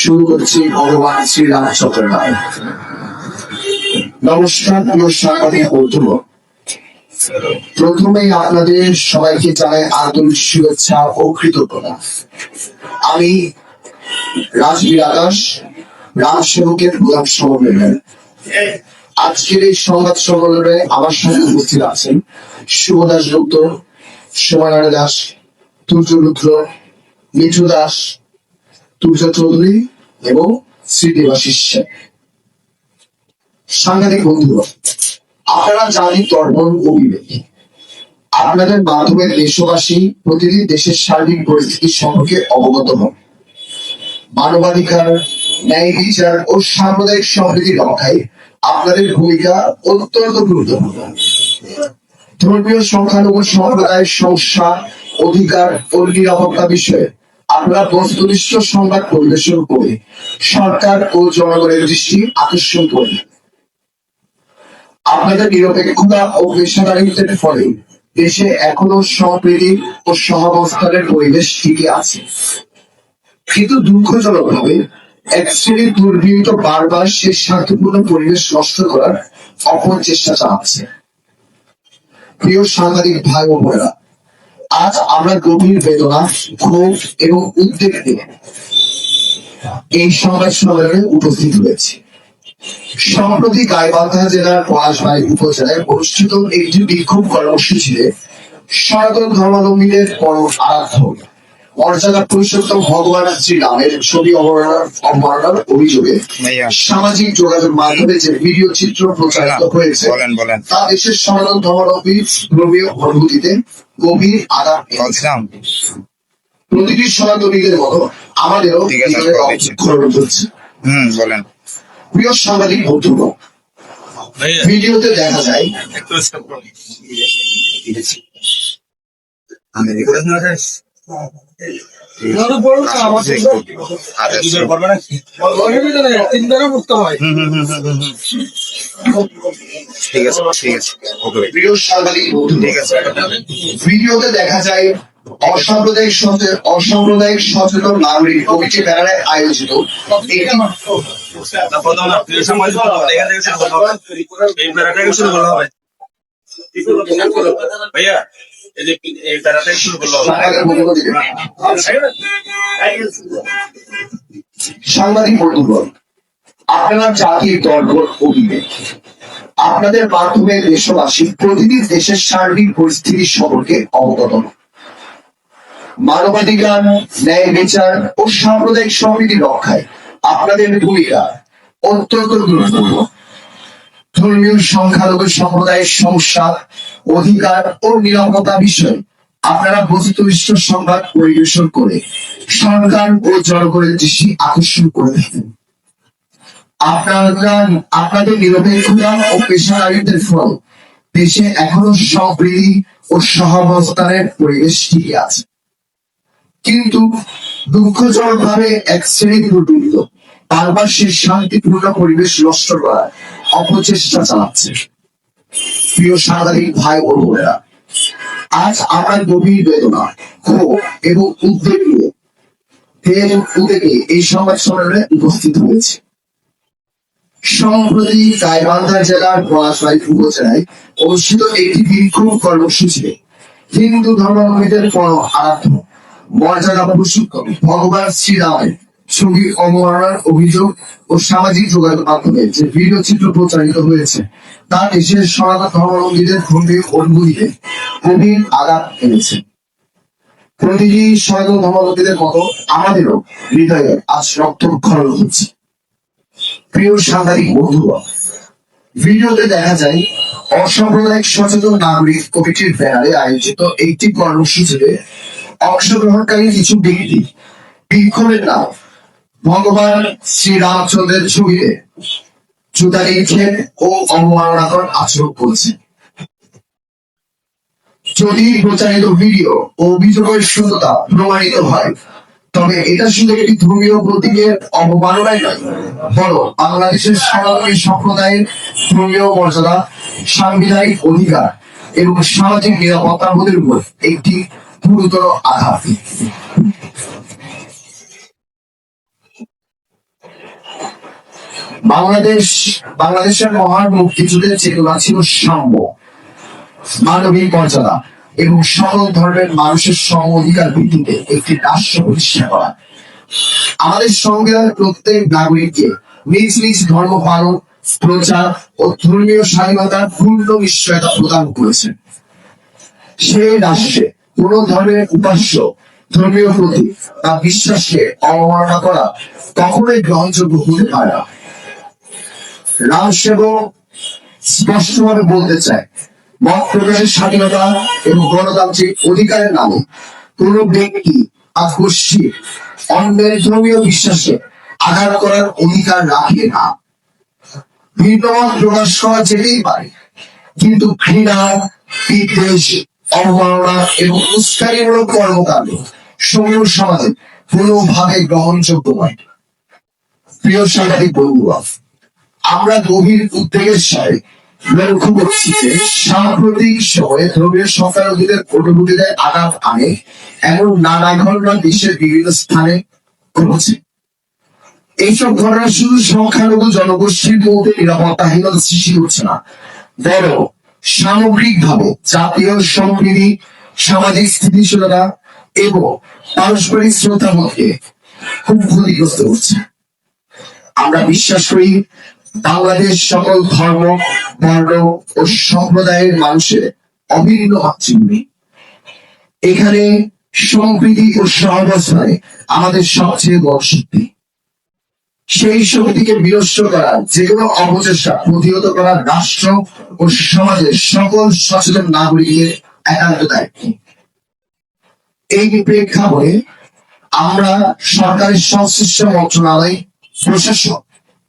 শুরু করছি ভগবান শ্রীরামচন্দ্রের নামে। নমস্কার প্রিয় সাংবাদিক বন্ধুগণ, প্রথমেই আপনাদের সবাইকে জানাই আন্তরিক শুভেচ্ছা ও কৃতজ্ঞতা। আমি রাজবীর আকাশ, রাম সেবকের গোলাম সমন্বয়। আজকের এই সংবাদ সম্মেলনে আমার সঙ্গে উপস্থিত আছেন শুভদাস গুপ্ত, সোমানারা দাস, তুর্য রুদ্র, মিঠু দাস, তুর্যা চৌধুরী এবং শ্রীদেবাশিস। সাংবাদিক বন্ধুগণ, আপনারা জানি তর্পণ ও বিবেক। আপনাদের মাধ্যমে দেশবাসী প্রতিদিন দেশের সার্বিক পরিস্থিতি সম্পর্কে অবগত হন। মানবাধিকার, ন্যায় বিচার ও সাম্প্রদায়িক সম্প্রীতি রক্ষায় আপনাদের ভূমিকা অত্যন্ত গুরুত্বপূর্ণ। ধর্মীয় সংখ্যালঘু সম্প্রদায়ের সমস্যা, অধিকার ও নিরাপত্তা বিষয়ে আপনারা বস্তুনিষ্ঠ সংবাদ পরিবেশন করে সরকার ও জনগণের দৃষ্টি আকর্ষণ করেন। আপনাদের নিরপেক্ষতা ও পেশাদারিত্বের ফলে দেশে এখনো সম্প্রীতি ও সহাবস্থানের পরিবেশ টিকে আছে, কিন্তু দুঃখজনক ভাবে এক শ্রেণীর দুর্বৃত্ত বারবার সেই শান্তিপূর্ণ পরিবেশ নষ্ট করার অপচেষ্টা চালাচ্ছে। প্রিয় সাংবাদিক ভাই ও বোনেরা, আজ আমরা গভীর বেদনা, ক্ষোভ এবং উদ্বেগ নিয়ে এই সংবাদ সম্মেলনে উপস্থিত হয়েছি। সম্প্রতি গাইবান্ধা জেলার পলাশবাড়ী উপজেলায় অনুষ্ঠিত একটি বিক্ষোভ কর্মসূচিতে সনাতন ধর্মাবলম্বীদের পরম আরাধ্য মর্যাদা পুরুষোত্তম ভগবান শ্রীরামের ছবি অবমাননার অভিযোগে সামাজিক যোগাযোগ মাধ্যমে যে ভিডিও চিত্র প্রচারিত হয়েছে তা দেশের সনাতন ধর্মাবলম্বী ধর্মীয় অনুভূতিতে গভীর আঘাত এনেছে। প্রতিটি সনাতনীদের মতো আমাদেরও প্রিয় সাংবাদিক বন্ধুগণ, ভিডিওতে দেখা যায় অসাম্প্রদায়িক সচেতন নাগরিক কমিটি ব্যানারে আয়োজিত সাংবাদিক বন্ধুগণ, আপনারা জাতির দরবার ও বিবেক। আপনাদের মাধ্যমে দেশবাসী প্রতিদিন দেশের সার্বিক পরিস্থিতি সম্পর্কে অবগত। মানবাধিকার, ন্যায় বিচার ও সাম্প্রদায়িক সম্প্রীতি রক্ষায় আপনাদের ভূমিকা অত্যন্ত গুরুত্বপূর্ণ। ধর্মীয় সংখ্যালঘু সম্প্রদায়ের সমস্যা, অধিকার ও নিরাপত্তা বিষয়ে আপনারা বস্তুনিষ্ঠ সংবাদ পরিবেশন করে সরকার ও জনগণের দৃষ্টি আকর্ষণ করে থাকেন। আপনাদের নিরপেক্ষতা ও পেশাদারিত্বের ফল দেশে এখনো সম্প্রীতি ও সহাবস্থানের পরিবেশ টিকে আছে, কিন্তু দুঃখজনক ভাবে এক শ্রেণীর দুর্বৃত্ত বারবার সেই শান্তিপূর্ণ পরিবেশ নষ্ট করার অপচেষ্টা চালাচ্ছে। প্রিয় সাংবাদিক ভাই ও বোনেরা, আজ আমরা গভীর বেদনা, ক্ষোভ এবং উদ্বেগে এই সংবাদ সম্মেলনে উপস্থিত হয়েছে। সম্প্রতি গাইবান্ধা জেলার পলাশবাড়ী উপজেলায় অনুষ্ঠিত একটি বিক্ষোভ কর্মসূচিতে হিন্দু ধর্মাবলম্বীদের পরম আরাধ্য মর্যাদা পুরুষোত্তম ভগবান শ্রীরামের ছবি অবমাননার অভিযোগ ও সামাজিক যোগাযোগ মাধ্যমে যে ভিডিও চিত্র প্রচারিত হয়েছে তা দেশের সনাতন ধর্মাবলম্বীদের ধর্মীয় অনুভূতিতে গভীর আঘাত এনেছে। প্রতিটি সনাতন ধর্মাবলম্বীদের মতো আমাদেরও হৃদয়ে আজ রক্তক্ষরণ হচ্ছে। প্রিয় সাংবাদিক বন্ধুগণ, ভিডিওতে দেখা যায় অসাম্প্রদায়িক সচেতন নাগরিক কমিটির ব্যানারে আয়োজিত একটি কর্মসূচিতে অংশগ্রহণকারী কিছু ব্যক্তি বিক্ষোভের নাম ভগবান শ্রীরামচন্দ্রের ছবিতে জুতা নিক্ষেপ ও অবমাননাকর আচরণ করেছে। যদি প্রচারিত ভিডিও ও অভিযোগের সত্যতা প্রমাণিত হয়, তবে এটা শুধু একটি ধর্মীয় প্রতীকের অবমাননাই নয়, বরং বাংলাদেশের সনাতনী সম্প্রদায়ের ধর্মীয় মর্যাদা, সাংবিধানিক অধিকার এবং সামাজিক নিরাপত্তার উপর একটি গুরুতর আঘাত। বাংলাদেশের মহান মুক্তিযুদ্ধের চেতনা ছিল সাম্য, মানবিক মর্যাদা এবং সকল ধর্মের মানুষের সম অধিকার ভিত্তিতে একটি রাষ্ট্র প্রতিষ্ঠা করা। আমাদের সংবিধান প্রত্যেক নাগরিককে নিজ নিজ ধর্ম পালন, প্রচার ও ধর্মীয় স্বাধীনতার পূর্ণ নিশ্চয়তা প্রদান করেছে। সেই রাষ্ট্রে কোন ধর্মের উপাস্য, ধর্মীয় প্রতীক বা বিশ্বাসকে অবমাননা করা কখনোই গ্রহণযোগ্য হতে পারে না। রামসেবক স্পষ্টভাবে বলতে চায়, মত প্রকাশের স্বাধীনতা এবং গণতান্ত্রিক অধিকারের নামে কোন ব্যক্তি বা গোষ্ঠী অন্যের ধর্মীয় বিশ্বাসে আঘাত করার অধিকার রাখে না। ভিন্ন মত প্রকাশ করা যেতেই পারে, কিন্তু ঘৃণা, বিদ্বেষ, অবমাননা এবং উস্কানিমূলক কর্মকাণ্ড সৌম্য সমাজে কোনোভাবে গ্রহণযোগ্য নয়। প্রিয় সাংবাদিক বন্ধুরা, আমরা গভীর উদ্বেগের সাথে লক্ষ্য করছি যে সাম্প্রতিক সময়ে ধর্মীয় সংখ্যালঘুদের অনুভূতিতে আঘাত আনে এমন নানা ঘটনা দেশের বিভিন্ন স্থানে ঘটছে। এইসব ঘটনা শুধু সংখ্যালঘু জনগোষ্ঠীর মধ্যে নিরাপত্তাহীনতা সৃষ্টি করছে না, বরং সামগ্রিকভাবে জাতীয় সম্প্রীতি, সামাজিক স্থিতিশীলতা এবং পারস্পরিক শ্রদ্ধার মধ্যে খুব ক্ষতিগ্রস্ত করছে। আমরা বিশ্বাস করি বাংলাদেশ সকল ধর্ম, বর্ণ ও সম্প্রদায়ের মানুষের অভিন্ন মাতৃভূমি। এখানে সম্প্রীতি ও সহাবস্থানে আমাদের সবচেয়ে বড় শক্তি। সেই শক্তিকে বিনষ্ট করা, যেকোনো অপচেষ্টা প্রতিহত করা রাষ্ট্র ও সমাজের সকল সচেতন নাগরিকের একান্ত দায়িত্ব। এই প্রেক্ষাপটে আমরা সরকারের সংশ্লিষ্ট মন্ত্রণালয়, প্রশাসন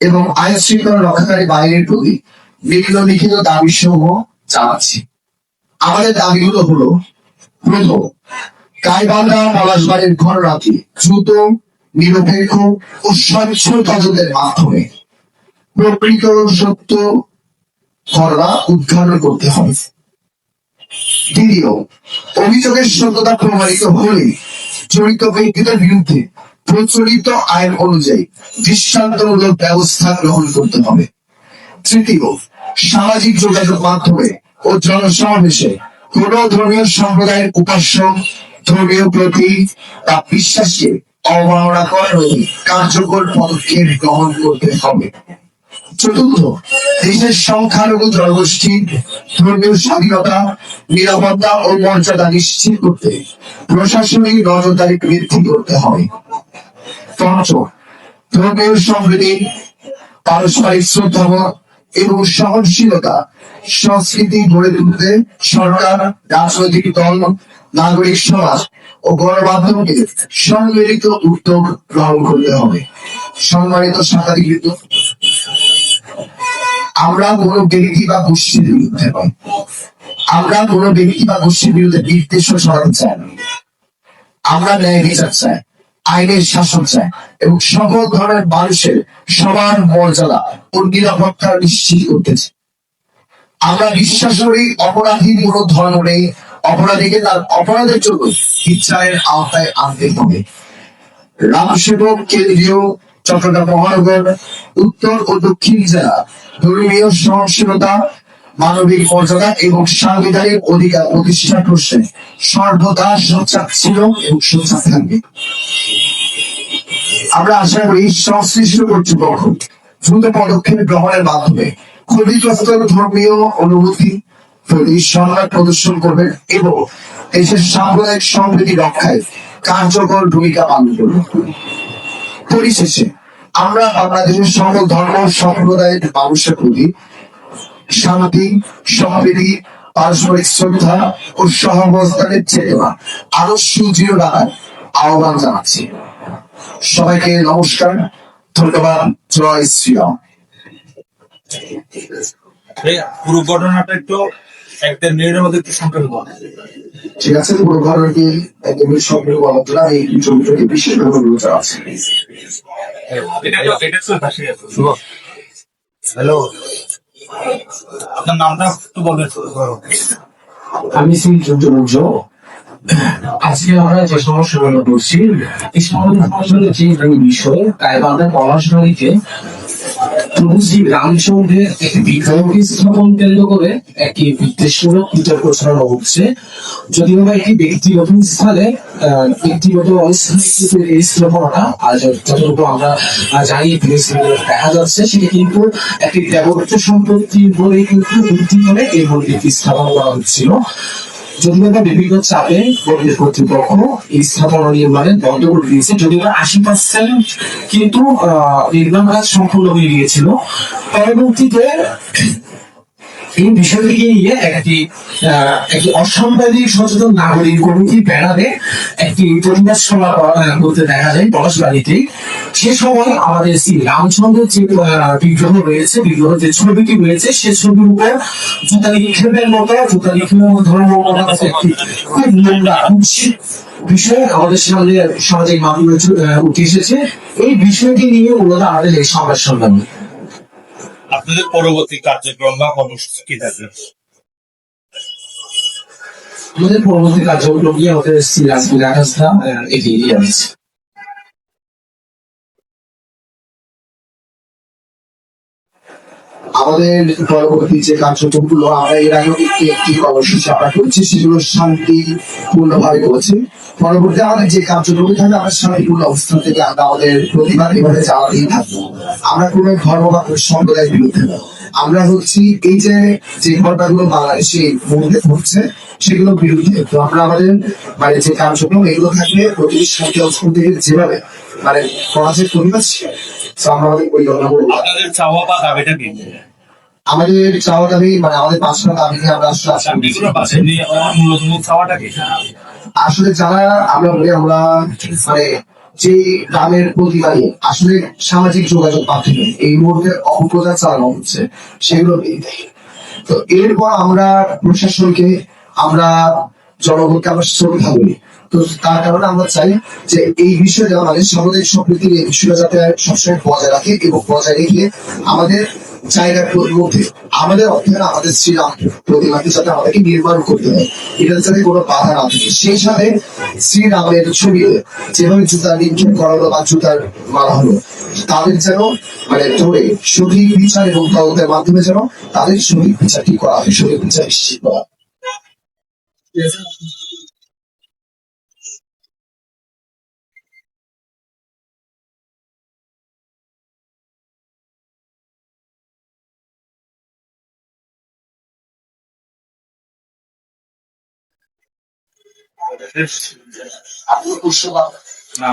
এবং আইন শৃঙ্খলা রক্ষাকারী বাহিনীর প্রতি নিম্নলিখিত দাবি সমূহ জানাচ্ছি। আমাদের দাবিগুলো হলো: প্রথম, গাইবান্ধা পলাশবাড়ির ঘটনাটি দ্রুত, নিরপেক্ষ ও স্বচ্ছ তদন্তের মাধ্যমে প্রকৃত সত্য ঘটনা উদ্ঘাটন করতে হবে। দ্বিতীয়, অভিযোগের সত্যতা প্রমাণিত হলে জড়িত ব্যক্তিদের বিরুদ্ধে প্রচলিত আইন অনুযায়ী দৃষ্টান্তমূলক ব্যবস্থা গ্রহণ করতে হবে। তৃতীয়, সামাজিক যোগাযোগ মাধ্যমে ও জনসমাবেশে কোন ধর্মীয় সম্প্রদায়ের উপাস্য, ধর্মীয় প্রতীক বা বিশ্বাসকে অবমাননা করার কার্যকর পদক্ষেপ গ্রহণ করতে হবে। চতুর্থ, দেশের সংখ্যালঘু জনগোষ্ঠীর ধর্মীয় স্বাধীনতা, নিরাপত্তা ও মর্যাদা নিশ্চিত করতে প্রশাসনিক নজরদারি বৃদ্ধি করতে হবে। পঞ্চম, ধর্মীয় সম্প্রীতি, পারস্পরিক শ্রদ্ধাবোধ এবং সহনশীলতা সংস্কৃতি গড়ে তুলতে সরকার, রাজনৈতিক দল, নাগরিক সমাজ ও গণমাধ্যমকে সম্মিলিত উদ্যোগ গ্রহণ করতে হবে। সম্মানিত সাংবাদিকবৃন্দ, আমরা কোনো ব্যক্তি বা গোষ্ঠীর বিরুদ্ধে নয়, আমরা কোনো ব্যক্তি বা গোষ্ঠীর বিরুদ্ধে বিদ্বেষ ছড়াতে চাই না। আমরা ন্যায় বিচার চাই, আইনের শাসন চাই এবং সকল ধরনের মানুষের সমান মর্যাদা ও নিরাপত্তা নিশ্চিত করতে চাই। আমরা বিশ্বাস করি অপরাধী কোন ধর্ম নেই, অপরাধীকে তার অপরাধের জন্য বিচারের আওতায় আনতে হবে। রামসেবক কেন্দ্রীয় চট্টগ্রাম মহানগর, উত্তর ও দক্ষিণ জেলা ধর্মীয় সহনশীলতা, মানবিক মর্যাদা এবং সাংবিধানিক অধিকার প্রতিষ্ঠা করছে সর্বদা সোচ্চার ছিল এবং সোচ্চার থাকবে। আমরা আশা করি সংশ্লিষ্ট কর্তৃপক্ষ দ্রুত পদক্ষেপ গ্রহণের মাধ্যমে ক্ষতিগ্রস্ত ধর্মীয় অনুভূতি প্রতি সম্মান প্রদর্শন করবে এবং দেশের সাম্প্রদায়িক সম্প্রীতি রক্ষায় কার্যকর ভূমিকা পালন করবে। পরিশেষে আমরা বাংলাদেশের সকল ধর্ম সম্প্রদায়ের মানুষের প্রতি শান্তি, সম্প্রীতি, পারস্পরিক শ্রদ্ধা ও সহাবস্থানের চেতনা আরো সুদৃঢ় রাখার আহ্বান জানাচ্ছি। সবাইকে নমস্কার, ধন্যবাদ। জয় শ্রীরাম। পুরো ঘটনাটা একটু একটা মিনিটের মধ্যে একটু সংক্ষেপে বল। ঠিক আছে, পুরো ঘটনাটি একদম সংক্ষেপে বলার জন্য এই ছবিটাকে বিশেষভাবে অনুরোধ আছে। হ্যালো, আপনার নামটা একটু বলবেন? আমি শ্রী চন্দ্রমঞ্জ। আজকে আমরা যে সমস্যাগুলো করছি, এই সমস্যাগুলো যে বিষয়ে গাইবান্ধার পলাশবাড়িতে প্রভু শ্রী রামচন্দ্রের একটি বিগ্রহকে স্থাপন কেন্দ্র করে একটি বিদ্বেষমূলক বিতর্ক ছড়ানো হচ্ছে। যদিও বা একটি ব্যক্তিগত স্থানে ব্যক্তিগত অবস্থানে কিন্তু এই স্থাপনাটা আজ যতটুকু আমরা জানি দেখা যাচ্ছে, সেটা কিন্তু একটি দেবত্ব সম্পত্তি বলে কিন্তু ভিত্তি করে এই মন্দিরটি স্থাপন করা হচ্ছিল। যদিও বা বিভিন্ন চাপে মন্দির কর্তৃপক্ষ এই স্থাপনা নির্মাণে বন্ধ করে দিয়েছে, যদিও বা 80% কিন্তু নির্মাণ কাজ সম্পূর্ণ হয়ে গিয়েছিল। পরবর্তীতে এই বিষয়টিকে নিয়ে একটি অসাম্প্রদায়িক সচেতন নাগরিক কমিটি ব্যানারে একটি প্রতিবাদ সভা করতে দেখা যায় পলাশবাড়িতে। সে সময় আমাদের শ্রী রামচন্দ্রের যে বিগ্রহ রয়েছে, বিগ্রহ যে ছবিটি রয়েছে, সে ছবির উপর জুতা নিক্ষেপের মতো ধর্ম একটি খুব নোংরা কুৎসিত বিষয় আমাদের সামনে সামাজিক মাধ্যমে উঠে এসেছে। এই বিষয়টি নিয়ে মূলত আমাদের এই সংবাদ সম্মেলন। আপনাদের পরবর্তী কার্যক্রম বা কর্মসূচি কি থাকবে? আমাদের পরবর্তী কার্যক্রম নিয়ে আমাদের শ্রী রাজবীর আকাশটা এগিয়ে যাচ্ছে। আমাদের পরবর্তী যে কার্যক্রমগুলো আমরা এর আগে একটি কর্মসূচি আমরা করেছি, সেগুলো শান্তিপূর্ণ ভাবে করেছি। পরবর্তী আমাদের যে কার্যক্রম থাকবে, আমরা শান্তিপূর্ণ অবস্থান থেকে আমরা আমাদের প্রতিবাদ এভাবে চালাতেই থাকবো। আমরা কোনো ধর্ম বা কোনো সম্প্রদায়ের বিরুদ্ধে না। আমরা হচ্ছি এই যে ঘটনাগুলো বাংলাদেশে মধ্যে ঘটছে সেগুলোর বিরুদ্ধে। তো আমরা আমাদের মানে যে কার্যক্রম এগুলো থাকবে প্রতিটি শান্তি অবস্থান থেকে যেভাবে মানে সমাজের প্রতিবাদ, তো আমরা আমাদের পরিকল্পনা করবো। আপনাদের চাওয়া বা দাবিটা কি? আমাদের চাওয়া দাবি মানে আমাদের পাঁচটা দাবি নিয়ে আমরা মূলত চাওয়াটা কি? আসলে যারা আমরা বলি আমরা মানে যে গ্রামের প্রতিবাদী আসলে সামাজিক যোগাযোগ মাধ্যমে এই মুহূর্তে অপপ্রচার চালানো হচ্ছে, সেগুলো বিরুদ্ধে। তো এরপর আমরা প্রশাসনকে, আমরা জনগণকে আমরা শ্রদ্ধা করি। তো তার কারণে আমরা চাই যে এই বিষয়টা আমাদের সামাজিক সম্প্রীতির এই বিষয়টা যাতে সবসময় বজায় রাখে, এবং বজায় রেখে আমাদের জায়গার মধ্যে আমাদের অর্থায়ন আমাদের শ্রীরাম প্রতিমাকে যাতে আমাদেরকে নির্মাণ করতে হয়, এটার যাতে কোনো বাধা না থাকে। সেই সাথে শ্রীরামের ছবিতে যেভাবে জুতা নিক্ষেপ করা হলো বা জুতার মারা হলো, তাদের যেন মানে ধরে সঠিক বিচার এবং তদন্তের মাধ্যমে যেন তাদের সঠিক বিচারটি করা হয়, সঠিক বিচার নিশ্চিত করা হয়। আপনি প্রশ্ন না,